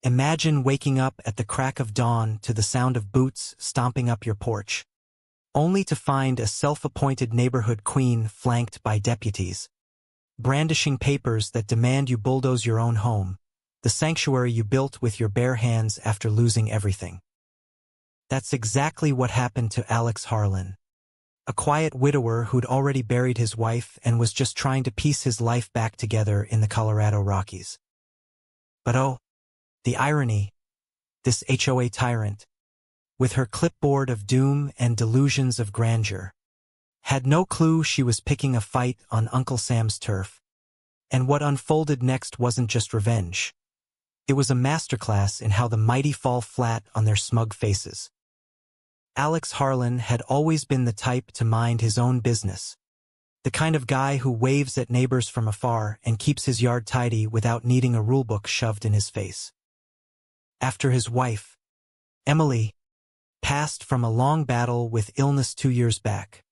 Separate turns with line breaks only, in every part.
Imagine waking up at the crack of dawn to the sound of boots stomping up your porch, only to find a self-appointed neighborhood queen flanked by deputies, brandishing papers that demand you bulldoze your own home, the sanctuary you built with your bare hands after losing everything. That's exactly what happened to Alex Harlan, a quiet widower who'd already buried his wife and was just trying to piece his life back together in the Colorado Rockies. But oh, the irony, this HOA tyrant, with her clipboard of doom and delusions of grandeur, had no clue she was picking a fight on Uncle Sam's turf. And what unfolded next wasn't just revenge. It was a masterclass in how the mighty fall flat on their smug faces. Alex Harlan had always been the type to mind his own business, the kind of guy who waves at neighbors from afar and keeps his yard tidy without needing a rulebook shoved in his face. After his wife, Emily, passed from a long battle with illness 2 years back,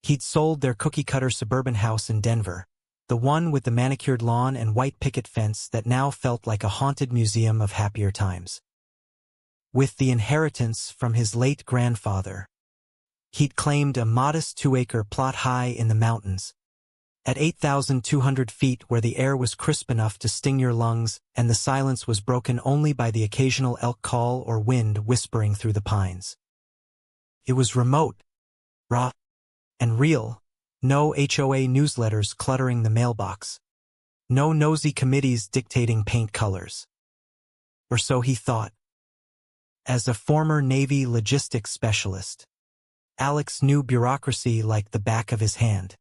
he'd sold their cookie-cutter suburban house in Denver, the one with the manicured lawn and white picket fence that now felt like a haunted museum of happier times. With the inheritance from his late grandfather, he'd claimed a modest 2-acre plot high in the mountains, at 8,200 feet where the air was crisp enough to sting your lungs and the silence was broken only by the occasional elk call or wind whispering through the pines. It was remote, raw, and real. No HOA newsletters cluttering the mailbox. No nosy committees dictating paint colors. Or so he thought. As a former Navy logistics specialist, Alex knew bureaucracy like the back of his hand.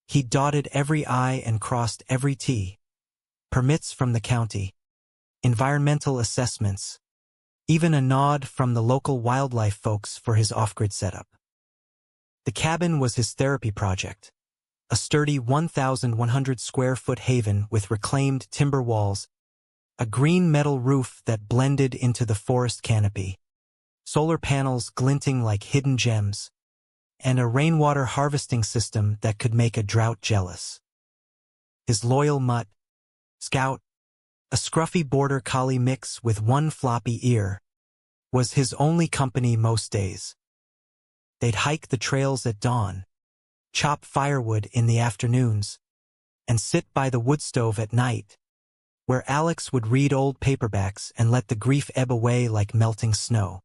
He dotted every I and crossed every T. Permits from the county, environmental assessments, even a nod from the local wildlife folks for his off-grid setup. The cabin was his therapy project, a sturdy 1,100 square foot haven with reclaimed timber walls, a green metal roof that blended into the forest canopy, solar panels glinting like hidden gems, and a rainwater harvesting system that could make a drought jealous. His loyal mutt, Scout, a scruffy border collie mix with one floppy ear, was his only company most days. They'd hike the trails at dawn, chop firewood in the afternoons, and sit by the wood stove at night, where Alex would read old paperbacks and let the grief ebb away like melting snow.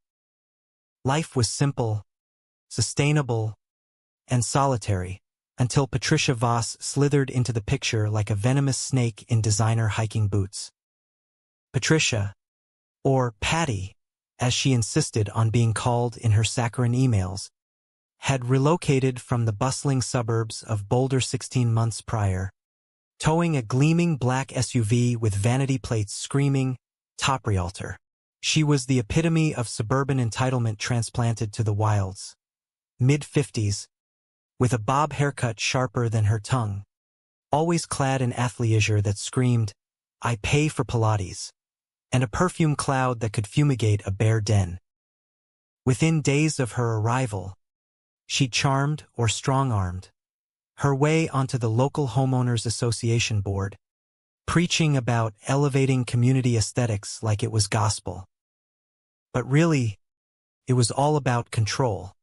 Life was simple, sustainable, and solitary, until Patricia Voss slithered into the picture like a venomous snake in designer hiking boots. Patricia, or Patty, as she insisted on being called in her saccharine emails, had relocated from the bustling suburbs of Boulder 16 months prior, towing a gleaming black SUV with vanity plates screaming, "Top Realtor." She was the epitome of suburban entitlement transplanted to the wilds. Mid-50s, with a bob haircut sharper than her tongue, always clad in athleisure that screamed, "I pay for Pilates," and a perfume cloud that could fumigate a bear den. Within days of her arrival, she charmed or strong-armed her way onto the local homeowners association board, preaching about elevating community aesthetics like it was gospel. But really, it was all about control.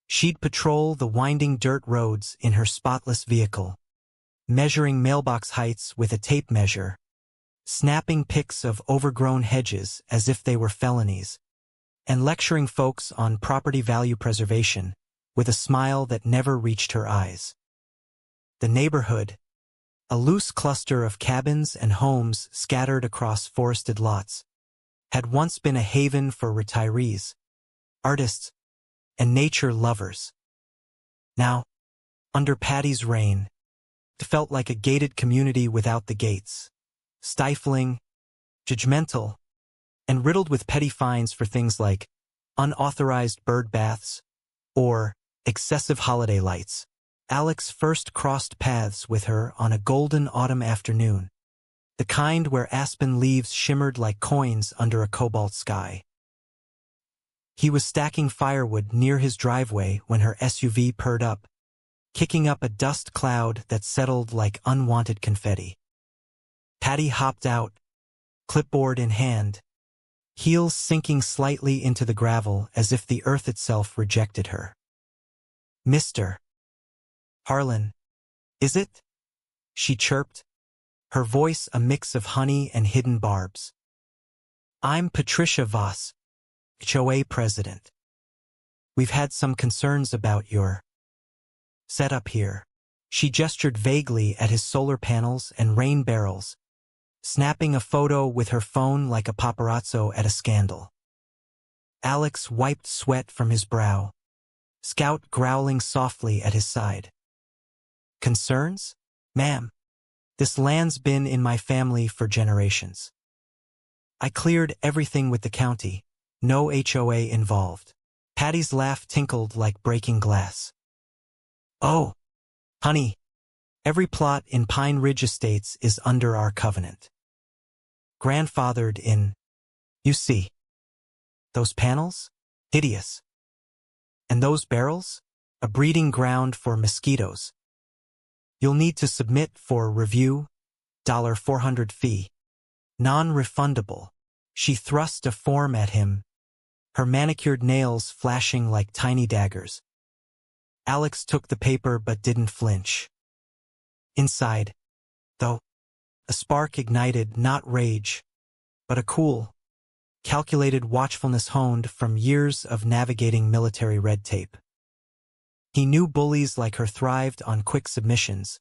She'd patrol the winding dirt roads in her spotless vehicle, measuring mailbox heights with a tape measure, snapping pics of overgrown hedges as if they were felonies, and lecturing folks on property value preservation with a smile that never reached her eyes. The neighborhood, a loose cluster of cabins and homes scattered across forested lots, had once been a haven for retirees, artists, and nature lovers. Now, under Patty's reign, it felt like a gated community without the gates, stifling, judgmental, and riddled with petty fines for things like unauthorized bird baths or excessive holiday lights. Alex first crossed paths with her on a golden autumn afternoon, the kind where aspen leaves shimmered like coins under a cobalt sky. He was stacking firewood near his driveway when her SUV purred up, kicking up a dust cloud that settled like unwanted confetti. Patty hopped out, clipboard in hand, heels sinking slightly into the gravel as if the earth itself rejected her. "Mr. Harlan, is it?" she chirped, her voice a mix of honey and hidden barbs. "I'm Patricia Voss, HOA president. We've had some concerns about your setup here." She gestured vaguely at his solar panels and rain barrels, snapping a photo with her phone like a paparazzo at a scandal. Alex wiped sweat from his brow, Scout growling softly at his side. "Concerns? Ma'am, this land's been in my family for generations. I cleared everything with the county, no HOA involved." Patty's laugh tinkled like breaking glass. "Oh, honey, every plot in Pine Ridge Estates is under our covenant. Grandfathered in, you see. Those panels? Hideous. And those barrels? A breeding ground for mosquitoes. You'll need to submit for review, $400 fee. Non-refundable." She thrust a form at him, her manicured nails flashing like tiny daggers. Alex took the paper but didn't flinch. Inside, though, a spark ignited not rage, but a cool, calculated watchfulness honed from years of navigating military red tape. He knew bullies like her thrived on quick submissions,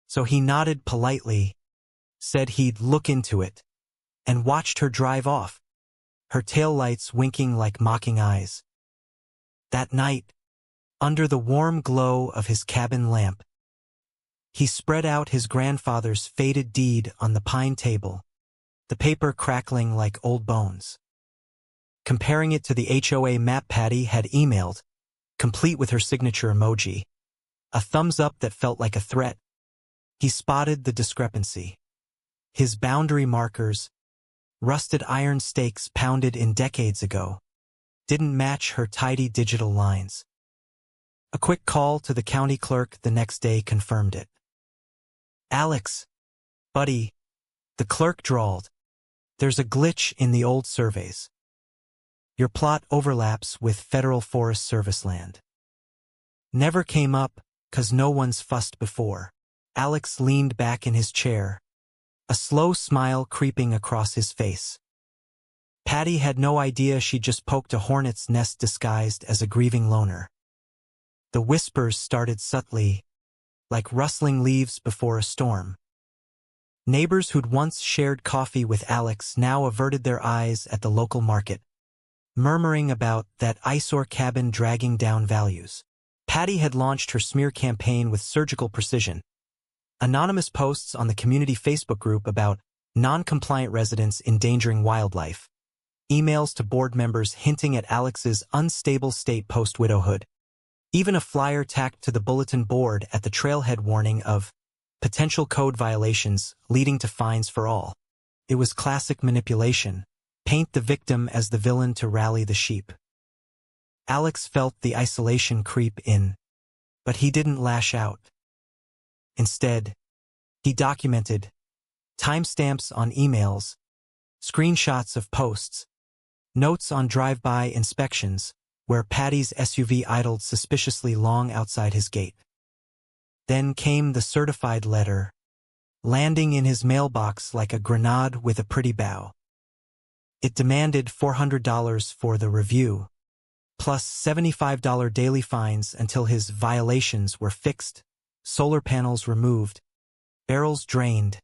so he nodded politely, said he'd look into it, and watched her drive off, her taillights winking like mocking eyes. That night, under the warm glow of his cabin lamp, he spread out his grandfather's faded deed on the pine table, the paper crackling like old bones. Comparing it to the HOA map Patty had emailed, complete with her signature emoji, a thumbs up that felt like a threat, he spotted the discrepancy. His boundary markers, rusted iron stakes pounded in decades ago, didn't match her tidy digital lines. A quick call to the county clerk the next day confirmed it. "Alex, buddy," the clerk drawled, "there's a glitch in the old surveys. Your plot overlaps with Federal Forest Service land. Never came up, 'cause no one's fussed before." Alex leaned back in his chair, a slow smile creeping across his face. Patty had no idea she'd just poked a hornet's nest disguised as a grieving loner. The whispers started subtly, like rustling leaves before a storm. Neighbors who'd once shared coffee with Alex now averted their eyes at the local market, murmuring about that eyesore cabin dragging down values. Patty had launched her smear campaign with surgical precision. Anonymous posts on the community Facebook group about non-compliant residents endangering wildlife. Emails to board members hinting at Alex's unstable state post-widowhood. Even a flyer tacked to the bulletin board at the trailhead warning of potential code violations leading to fines for all. It was classic manipulation. Paint the victim as the villain to rally the sheep. Alex felt the isolation creep in, but he didn't lash out. Instead, he documented timestamps on emails, screenshots of posts, notes on drive-by inspections where Patty's SUV idled suspiciously long outside his gate. Then came the certified letter, landing in his mailbox like a grenade with a pretty bow. It demanded $400 for the review, plus $75 daily fines until his violations were fixed, solar panels removed, barrels drained,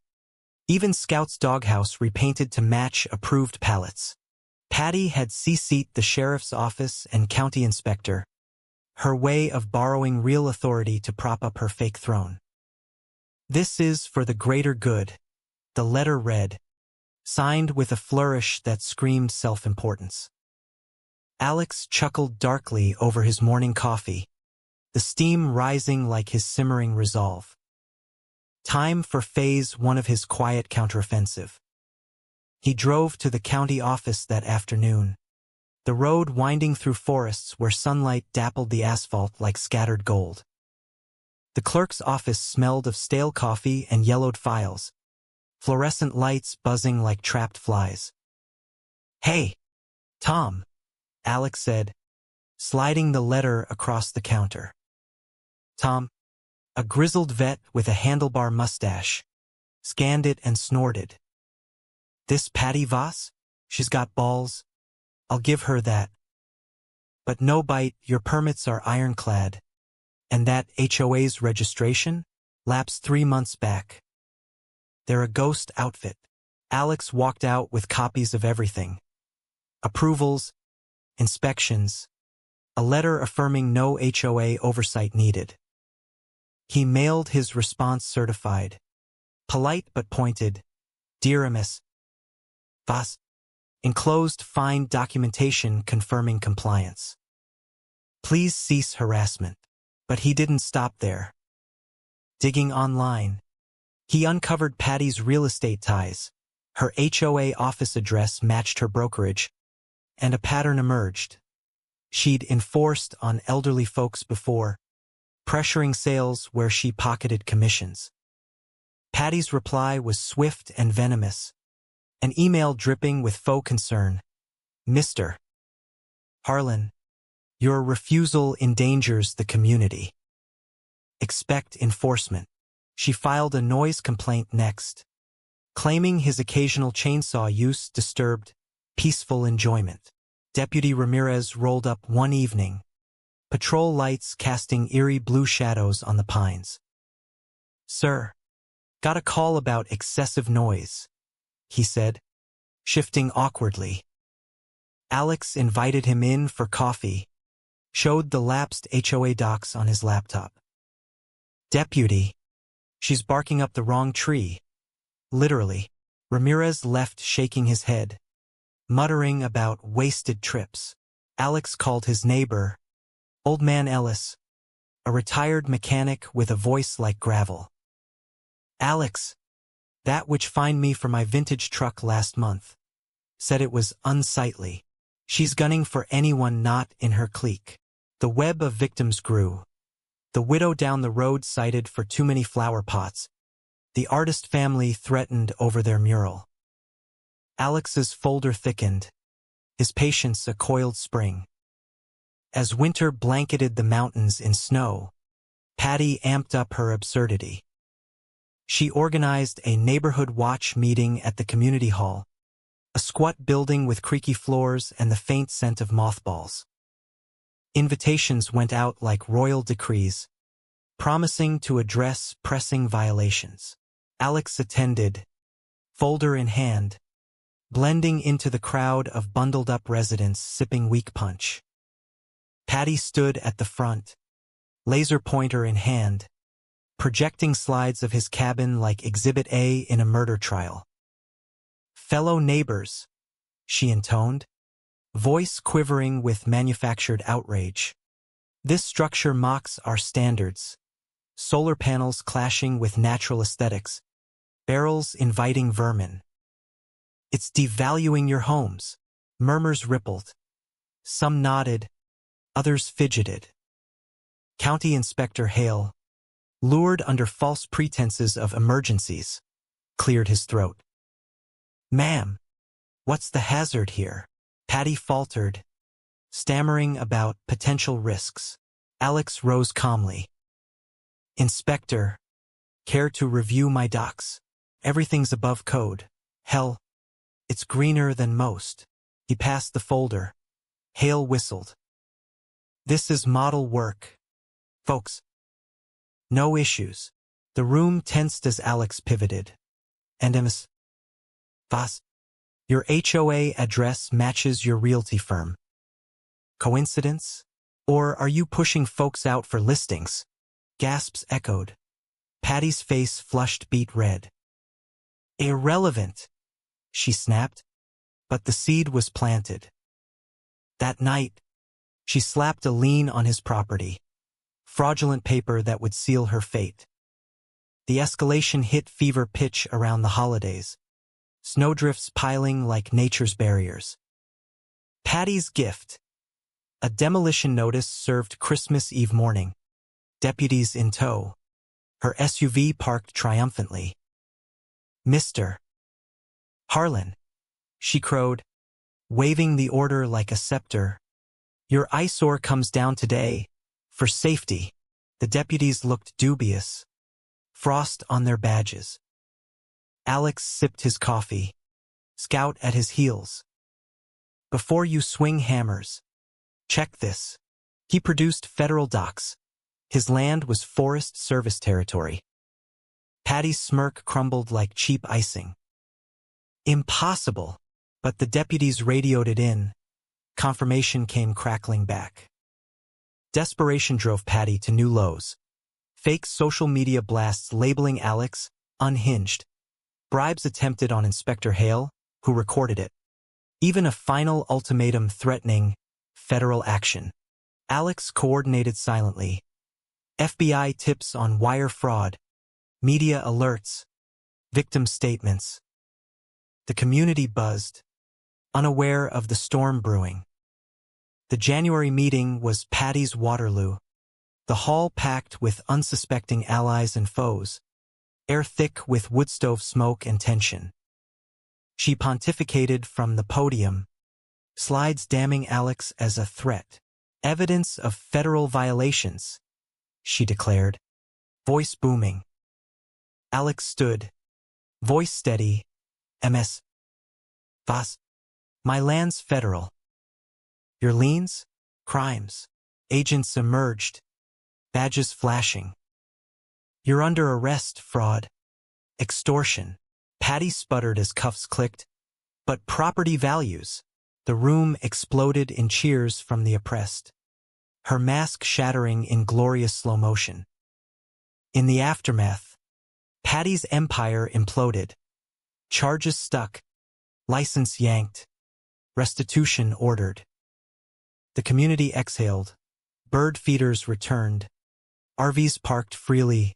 even Scout's doghouse repainted to match approved pallets. Patty had CC'd the sheriff's office and county inspector, her way of borrowing real authority to prop up her fake throne. "This is for the greater good," the letter read, signed with a flourish that screamed self-importance. Alex chuckled darkly over his morning coffee, the steam rising like his simmering resolve. Time for phase one of his quiet counteroffensive. He drove to the county office that afternoon, the road winding through forests where sunlight dappled the asphalt like scattered gold. The clerk's office smelled of stale coffee and yellowed files, fluorescent lights buzzing like trapped flies. "Hey, Tom," Alex said, sliding the letter across the counter. Tom, a grizzled vet with a handlebar mustache, scanned it and snorted. "This Patty Voss? She's got balls. I'll give her that. But no bite, your permits are ironclad. And that HOA's registration? Lapsed 3 months back. They're a ghost outfit." Alex walked out with copies of everything. Approvals, inspections, a letter affirming no HOA oversight needed. He mailed his response certified. Polite but pointed. "Dear Ms. Voss," enclosed fine documentation confirming compliance. "Please cease harassment." But he didn't stop there. Digging online, he uncovered Patty's real estate ties. Her HOA office address matched her brokerage, and a pattern emerged. She'd enforced on elderly folks before, pressuring sales where she pocketed commissions. Patty's reply was swift and venomous, an email dripping with faux concern. "Mr. Harlan, your refusal endangers the community. Expect enforcement." She filed a noise complaint next, claiming his occasional chainsaw use disturbed peaceful enjoyment. Deputy Ramirez rolled up one evening, patrol lights casting eerie blue shadows on the pines. "Sir, got a call about excessive noise," he said, shifting awkwardly. Alex invited him in for coffee, showed the lapsed HOA docs on his laptop. "Deputy, she's barking up the wrong tree." Literally, Ramirez left shaking his head, muttering about wasted trips. Alex called his neighbor, Old Man Ellis, a retired mechanic with a voice like gravel. "Alex, that which fined me for my vintage truck last month, said it was unsightly. She's gunning for anyone not in her clique." The web of victims grew. The widow down the road cited for too many flower pots. The artist family threatened over their mural. Alex's folder thickened, his patience a coiled spring. As winter blanketed the mountains in snow, Patty amped up her absurdity. She organized a neighborhood watch meeting at the community hall, a squat building with creaky floors and the faint scent of mothballs. Invitations went out like royal decrees, promising to address pressing violations. Alex attended, folder in hand, blending into the crowd of bundled-up residents sipping weak punch. Patty stood at the front, laser pointer in hand, projecting slides of his cabin like Exhibit A in a murder trial. "Fellow neighbors," she intoned, voice quivering with manufactured outrage. "This structure mocks our standards. Solar panels clashing with natural aesthetics, barrels inviting vermin. It's devaluing your homes." Murmurs rippled. Some nodded, others fidgeted. County Inspector Hale, lured under false pretenses of emergencies, cleared his throat. "Ma'am, what's the hazard here?" Patty faltered, stammering about potential risks. Alex rose calmly. "Inspector, care to review my docs? Everything's above code. Hell, it's greener than most." He passed the folder. Hale whistled. "This is model work, folks. No issues." The room tensed as Alex pivoted. "And Ms. Voss, your HOA address matches your realty firm. Coincidence? Or are you pushing folks out for listings?" Gasps echoed. Patty's face flushed beet red. "Irrelevant," she snapped, but the seed was planted. That night, she slapped a lien on his property, fraudulent paper that would seal her fate. The escalation hit fever pitch around the holidays, snowdrifts piling like nature's barriers. Patty's gift. A demolition notice served Christmas Eve morning. Deputies in tow. Her SUV parked triumphantly. Mr. Harlan, she crowed, waving the order like a scepter. Your eyesore comes down today. For safety. The deputies looked dubious. Frost on their badges. Alex sipped his coffee. Scout at his heels. Before you swing hammers. Check this. He produced federal docs. His land was Forest Service territory. Patty's smirk crumbled like cheap icing. Impossible. But the deputies radioed it in. Confirmation came crackling back. Desperation drove Patty to new lows. Fake social media blasts labeling Alex unhinged. Bribes attempted on Inspector Hale, who recorded it. Even a final ultimatum threatening federal action. Alex coordinated silently. FBI tips on wire fraud. Media alerts. Victim statements. The community buzzed, unaware of the storm brewing. The January meeting was Patty's Waterloo. The hall packed with unsuspecting allies and foes, air thick with woodstove smoke and tension. She pontificated from the podium, slides damning Alex as a threat. Evidence of federal violations, she declared, voice booming. Alex stood, voice steady, MS. Vas. My land's federal. Your liens? Crimes. Agents emerged. Badges flashing. You're under arrest, fraud. Extortion. Patty sputtered as cuffs clicked. But property values. The room exploded in cheers from the oppressed. Her mask shattering in glorious slow motion. In the aftermath, Patty's empire imploded. Charges stuck. License yanked. Restitution ordered. The community exhaled. Bird feeders returned. RVs parked freely.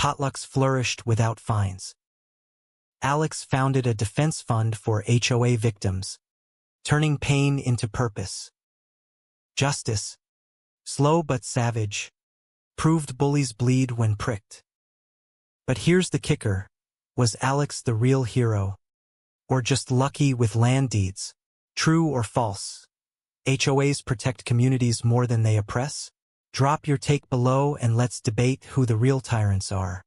Potlucks flourished without fines. Alex founded a defense fund for HOA victims, turning pain into purpose. Justice, slow but savage, proved bullies bleed when pricked. But here's the kicker. Was Alex the real hero? Or just lucky with land deeds? True or false? HOAs protect communities more than they oppress? Drop your take below and let's debate who the real tyrants are.